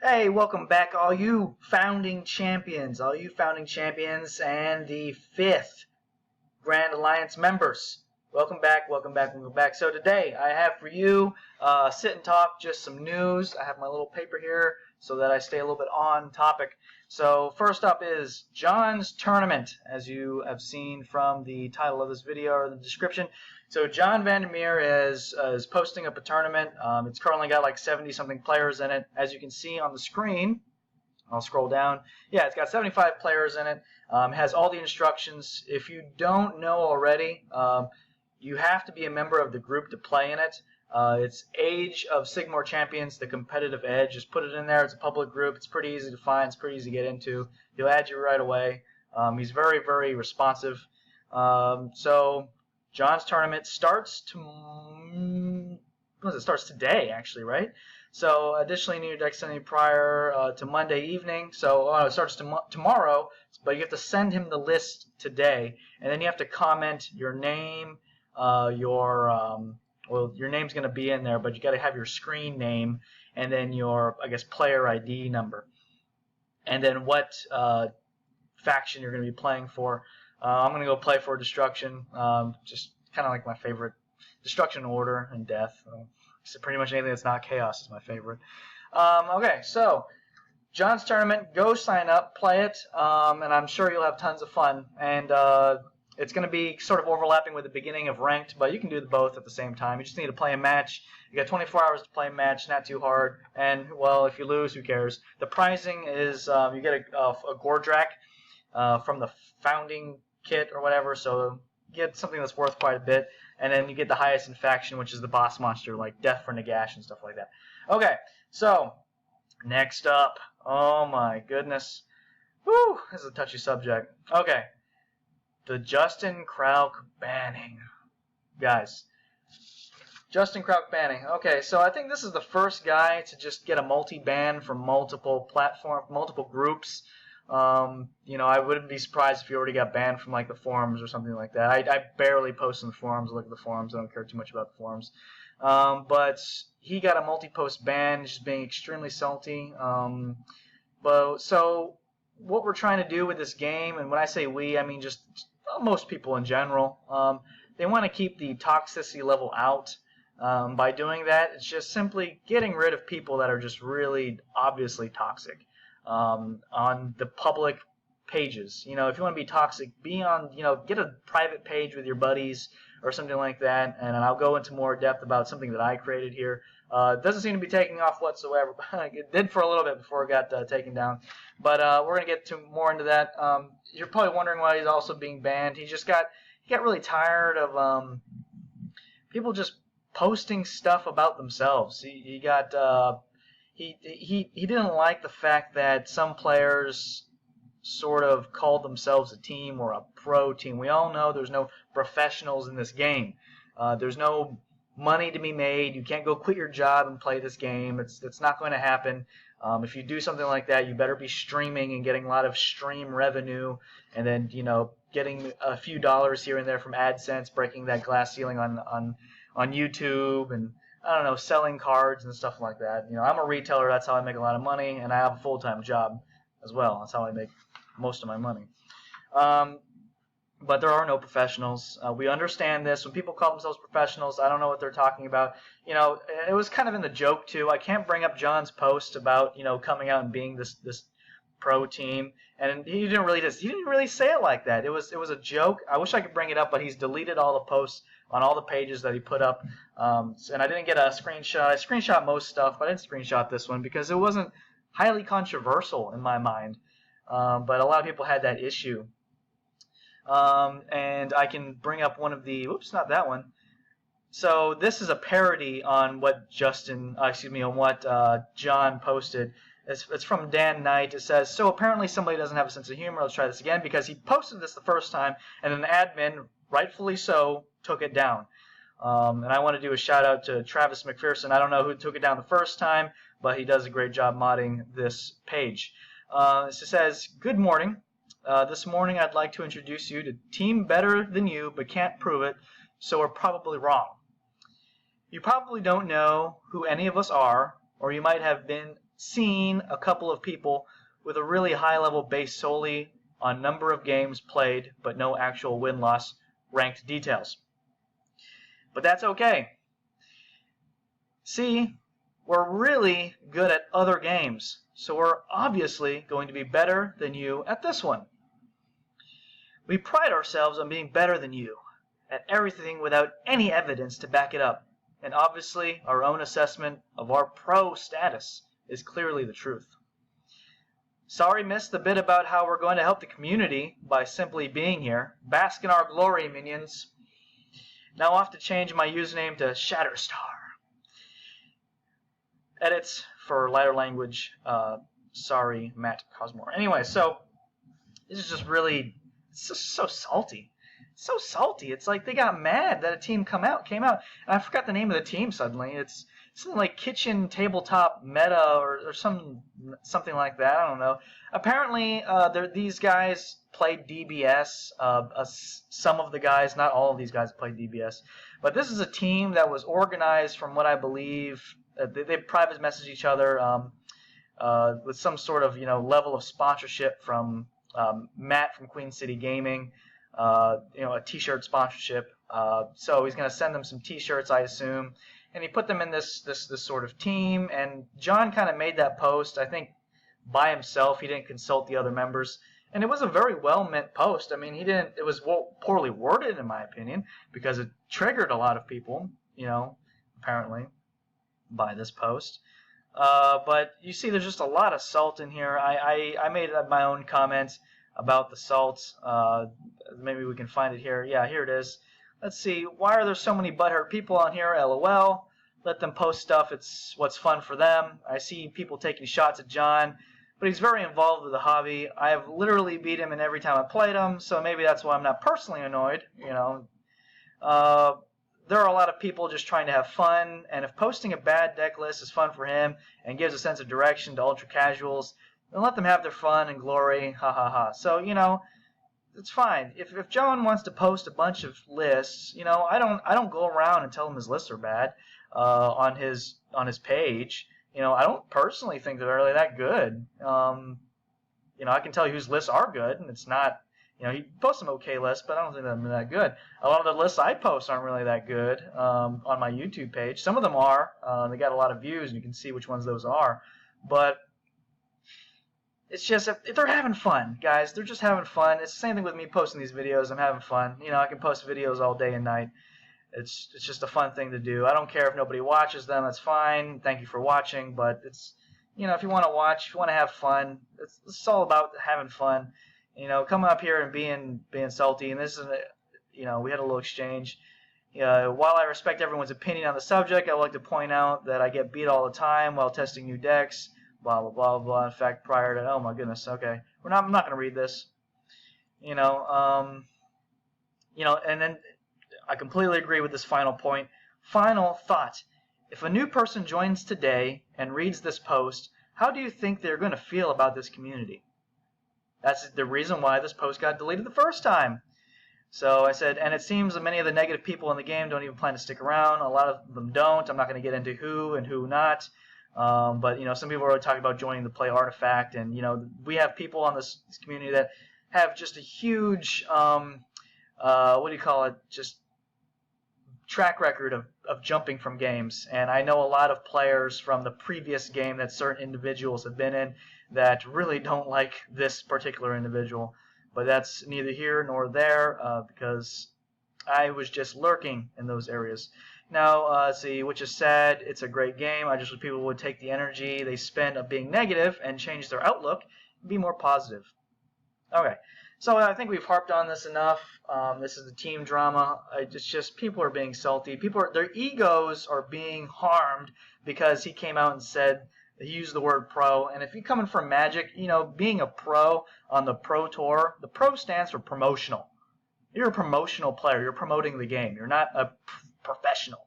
Hey, welcome back, all you founding champions, and the fifth Grand Alliance members. Welcome back, welcome back, welcome back. So today I have for you sit and talk, just some news. I have my little paper here so that I stay a little bit on topic. So first up is John's Tournament, as you have seen from the title of this video or the description. So John Vandermeer is posting up a tournament. It's currently got like 70-something players in it. As you can see on the screen, I'll scroll down. Yeah, it's got 75 players in it. Has all the instructions. If you don't know already, you have to be a member of the group to play in it. It's Age of Sigmar Champions, the competitive edge. Just put it in there. It's a public group. It's pretty easy to find. It's pretty easy to get into. He'll add you right away. He's very, very responsive. So John's tournament starts starts today, actually, right? So additionally, need your deck sending prior to Monday evening. So it starts tomorrow, but you have to send him the list today, and then you have to comment your name, your name's going to be in there, but you got to have your screen name and then your, I guess, player ID number, and then what faction you're going to be playing for. I'm going to go play for Destruction, just kind of like my favorite. Destruction, Order, and Death. So pretty much anything that's not Chaos is my favorite. Okay, so John's Tournament, go sign up, play it, and I'm sure you'll have tons of fun. And it's going to be sort of overlapping with the beginning of Ranked, but you can do both at the same time. You just need to play a match. You got 24 hours to play a match, not too hard. And, well, if you lose, who cares? The pricing is you get a Gordrakk from the founding kit or whatever, so you get something that's worth quite a bit. And then you get the highest in faction, which is the boss monster, like Death for Nagash and stuff like that. Okay, so next up, oh my goodness. Whew, this is a touchy subject. Okay, the Justin Krauk banning. Guys, Justin Krauk banning. Okay, so I think this is the first guy to just get a multi-ban from multiple platforms, multiple groups. I wouldn't be surprised if you already got banned from like the forums or something like that. I barely post in the forums, look at the forums. I don't care too much about the forums. But he got a multi-post ban, just being extremely salty. So what we're trying to do with this game, and when I say we, I mean just most people in general, they want to keep the toxicity level out. By doing that, it's just simply getting rid of people that are just really obviously toxic. On the public pages. If you want to be toxic, be on, get a private page with your buddies or something like that, and I'll go into more depth about something that I created here. It doesn't seem to be taking off whatsoever. It did for a little bit before it got taken down, but we're going to get more into that. You're probably wondering why he's also being banned. He got really tired of people just posting stuff about themselves. He didn't like the fact that some players sort of called themselves a team or a pro team. We all know there's no professionals in this game. There's no money to be made. You can't go quit your job and play this game. It's not going to happen. If you do something like that, you better be streaming and getting a lot of stream revenue, and then getting a few dollars here and there from AdSense, breaking that glass ceiling on YouTube, and I don't know, selling cards and stuff like that. I'm a retailer. That's how I make a lot of money, and I have a full-time job as well. That's how I make most of my money. But there are no professionals. We understand this. When people call themselves professionals, I don't know what they're talking about. It was kind of in the joke too. I can't bring up John's post about coming out and being this pro team, and he didn't really say it like that. It was a joke. I wish I could bring it up, but he's deleted all the posts on all the pages that he put up, and I didn't get a screenshot. I screenshot most stuff, but I didn't screenshot this one because it wasn't highly controversial in my mind, but a lot of people had that issue. And I can bring up one of the, oops, not that one. So this is a parody on what John posted. It's from Dan Knight. It says, so apparently somebody doesn't have a sense of humor. Let's try this again, because he posted this the first time, and an admin, rightfully so, took it down. And I want to do a shout out to Travis McPherson. I don't know who took it down the first time, but he does a great job modding this page. It says, good morning. This morning I'd like to introduce you to Team Better Than You, but can't prove it, so we're probably wrong. You probably don't know who any of us are, or you might have been seen a couple of people with a really high level based solely on number of games played, but no actual win-loss ranked details. But that's okay. See, we're really good at other games, so we're obviously going to be better than you at this one. We pride ourselves on being better than you at everything without any evidence to back it up, and obviously our own assessment of our pro status is clearly the truth. Sorry missed the bit about how we're going to help the community by simply being here. Bask in our glory, minions. Now I'll have to change my username to Shatterstar. Edits for lighter language. Sorry, Matt Cosmore. Anyway, so this is just really so salty. So salty. It's like they got mad that a team came out, and I forgot the name of the team suddenly. It's something like Kitchen Tabletop Meta or something like that. I don't know. Apparently, these guys played DBS. Some of the guys, not all of these guys played DBS, but this is a team that was organized from what I believe. They private message each other with some sort of level of sponsorship from Matt from Queen City Gaming. A T-shirt sponsorship. So he's going to send them some T-shirts, I assume, and he put them in this sort of team. And John kind of made that post, I think, by himself. He didn't consult the other members, and it was a very well-meant post. I mean, it was poorly worded, in my opinion, because it triggered a lot of people, apparently, by this post. But you see, there's just a lot of salt in here. I made my own comments about the salt. Maybe we can find it here. Yeah, here it is. Let's see. Why are there so many butthurt people on here? LOL. Let them post stuff. It's what's fun for them. I see people taking shots at John, but he's very involved with the hobby. I have literally beat him in every time I played him, so maybe that's why I'm not personally annoyed. There are a lot of people just trying to have fun, and if posting a bad deck list is fun for him and gives a sense of direction to ultra casuals, then let them have their fun and glory. Ha ha ha. So, it's fine. If John wants to post a bunch of lists, I don't go around and tell him his lists are bad on his page. I don't personally think they're really that good. I can tell you whose lists are good, and it's not. He posts some okay lists, but I don't think they're that good. A lot of the lists I post aren't really that good on my YouTube page. Some of them are. They got a lot of views, and you can see which ones those are. But it's just, if they're having fun, guys, they're just having fun. It's the same thing with me posting these videos. I'm having fun. I can post videos all day and night. It's just a fun thing to do. I don't care if nobody watches them. That's fine. Thank you for watching. But it's, if you want to watch, if you want to have fun, it's all about having fun. Coming up here and being salty. And this is, we had a little exchange. While I respect everyone's opinion on the subject, I would like to point out that I get beat all the time while testing new decks. Blah, blah, blah, blah. In fact, prior to, oh my goodness, okay. I'm not going to read this. And then I completely agree with this final point. Final thought. If a new person joins today and reads this post, how do you think they're going to feel about this community? That's the reason why this post got deleted the first time. So I said, and it seems that many of the negative people in the game don't even plan to stick around. A lot of them don't. I'm not going to get into who and who not. But some people are talking about joining the Play Artifact, and we have people on this community that have just a huge just track record of jumping from games. And I know a lot of players from the previous game that certain individuals have been in that really don't like this particular individual. But that's neither here nor there because I was just lurking in those areas. Now, see, which is sad. It's a great game. I just wish people would take the energy they spend of being negative and change their outlook and be more positive. Okay, so I think we've harped on this enough. This is the team drama. It's just people are being salty. Their egos are being harmed because he came out and said he used the word pro. And if you're coming from Magic, being a pro on the Pro Tour, the pro stands for promotional. You're a promotional player. You're promoting the game. You're not a professional.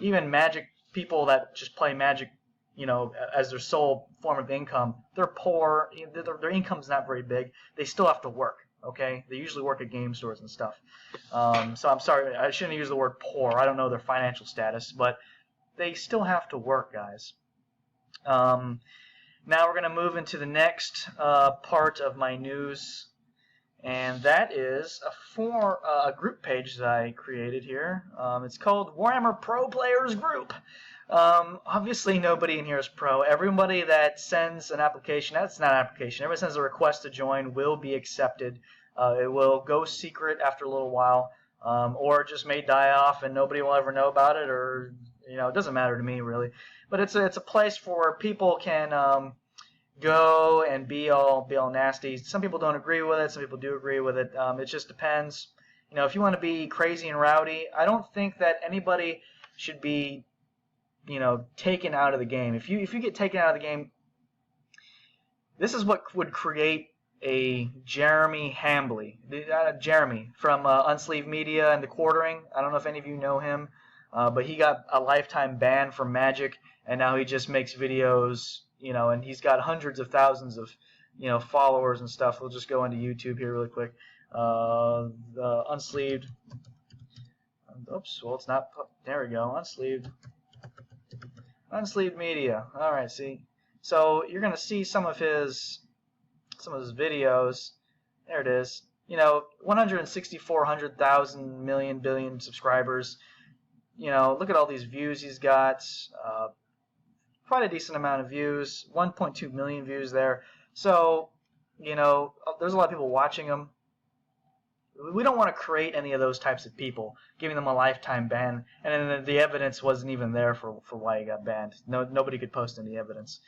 Even Magic people that just play Magic, as their sole form of income, they're poor. Their income's not very big. They still have to work. Okay, they usually work at game stores and stuff. So I'm sorry, I shouldn't use the word poor. I don't know their financial status, but they still have to work, guys. Now we're going to move into the next part of my news, and that is a group page that I created here. It's called Warhammer Pro Players Group. Obviously, nobody in here is pro. Everybody that sends an application, that's not an application, everybody sends a request to join will be accepted. It will go secret after a little while, or it just may die off and nobody will ever know about it, or it doesn't matter to me really. But it's a place where people can go and be all nasty. Some people don't agree with it. Some people do agree with it. It just depends. If you want to be crazy and rowdy, I don't think that anybody should be taken out of the game. If you get taken out of the game, this is what would create a Jeremy Hambly. Jeremy from Unsleeved Media and The Quartering. I don't know if any of you know him, but he got a lifetime ban from Magic, and now he just makes videos, and he's got hundreds of thousands of, followers and stuff. We'll just go into YouTube here really quick. The Unsleeved. Oops, well, it's not. There we go. Unsleeved Media. All right, see. So you're gonna see some of his videos. There it is. 164,000 million billion subscribers. Look at all these views he's got. Quite a decent amount of views. 1.2 million views there. So, there's a lot of people watching him. We don't want to create any of those types of people, giving them a lifetime ban, and then the evidence wasn't even there for why he got banned. Nobody could post any evidence.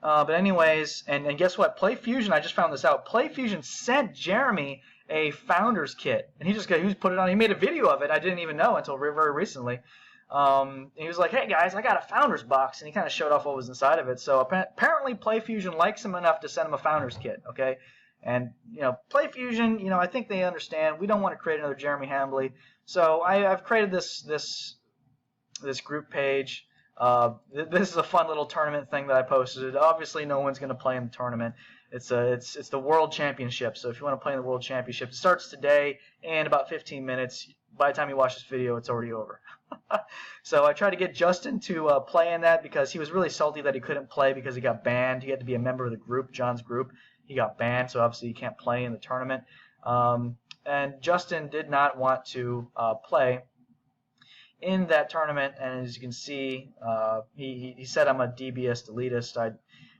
But anyways, and guess what? PlayFusion, I just found this out. PlayFusion sent Jeremy a Founders Kit, and he put it on. He made a video of it. I didn't even know until very recently. He was like, "Hey guys, I got a Founders box," and he kind of showed off what was inside of it. So apparently, PlayFusion likes him enough to send him a Founders Kit. Okay. And, PlayFusion, I think they understand. We don't want to create another Jeremy Hambly. So I've created this group page. This is a fun little tournament thing that I posted. Obviously, no one's going to play in the tournament. It's the World Championship. So if you want to play in the World Championship, it starts today in about 15 minutes. By the time you watch this video, it's already over. So I tried to get Justin to play in that because he was really salty that he couldn't play because he got banned. He had to be a member of the group, John's group. He got banned, so obviously he can't play in the tournament. And Justin did not want to play in that tournament, and as you can see, he said I'm a DBS elitist. I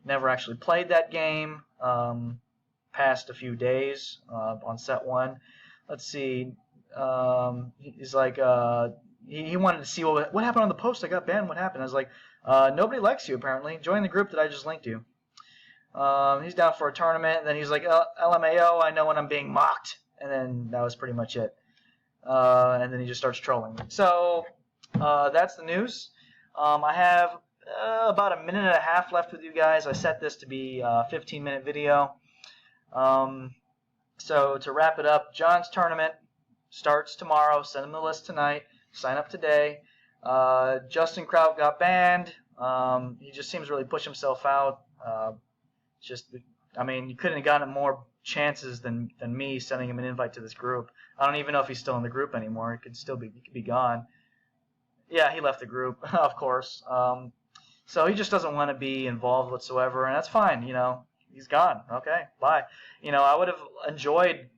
never actually played that game past a few days on set 1. Let's see. He's like, he wanted to see what happened on the post. I got banned. What happened? I was like, nobody likes you apparently. Join the group that I just linked you. He's down for a tournament, and then he's like, LMAO, I know when I'm being mocked. And then that was pretty much it. And then he just starts trolling. So that's the news. I have about a minute and a half left with you guys. I set this to be a 15-minute video. So to wrap it up, John's tournament starts tomorrow. Send him the list tonight. Sign up today. Justin Kraut got banned. He just seems to really push himself out. You couldn't have gotten more chances than me sending him an invite to this group. I don't even know if he's still in the group anymore. He could be gone. Yeah, he left the group, of course. So he just doesn't want to be involved whatsoever, and that's fine. He's gone. Okay, bye. I would have enjoyed,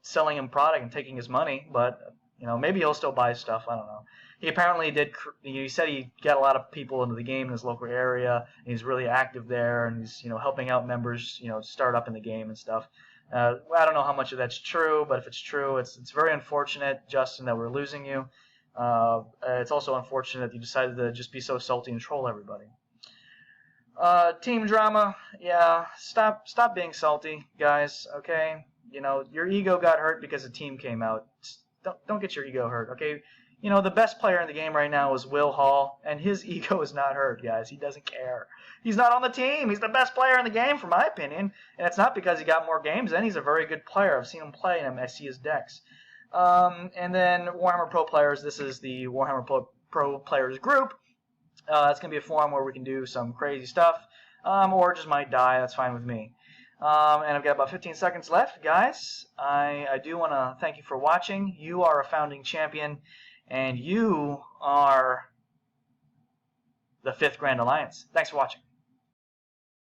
selling him product and taking his money, but maybe he'll still buy stuff. I don't know. He apparently did. He said he got a lot of people into the game in his local area. And he's really active there, and he's helping out members start up in the game and stuff. I don't know how much of that's true, but if it's true, it's very unfortunate, Justin, that we're losing you. It's also unfortunate that you decided to just be so salty and troll everybody. Team drama, yeah. Stop being salty, guys. Okay, your ego got hurt because the team came out. Don't get your ego hurt, okay? The best player in the game right now is Will Hall, and his ego is not hurt, guys. He doesn't care. He's not on the team. He's the best player in the game, for my opinion, and it's not because he got more games than. He's a very good player. I've seen him play, and I see his decks. And then Warhammer Pro Players. This is the Warhammer Pro Players group. It's going to be a forum where we can do some crazy stuff, or just might die. That's fine with me. And I've got about 15 seconds left, guys. I do want to thank you for watching. You are a founding champion, and you are the 5th Grand Alliance. Thanks for watching.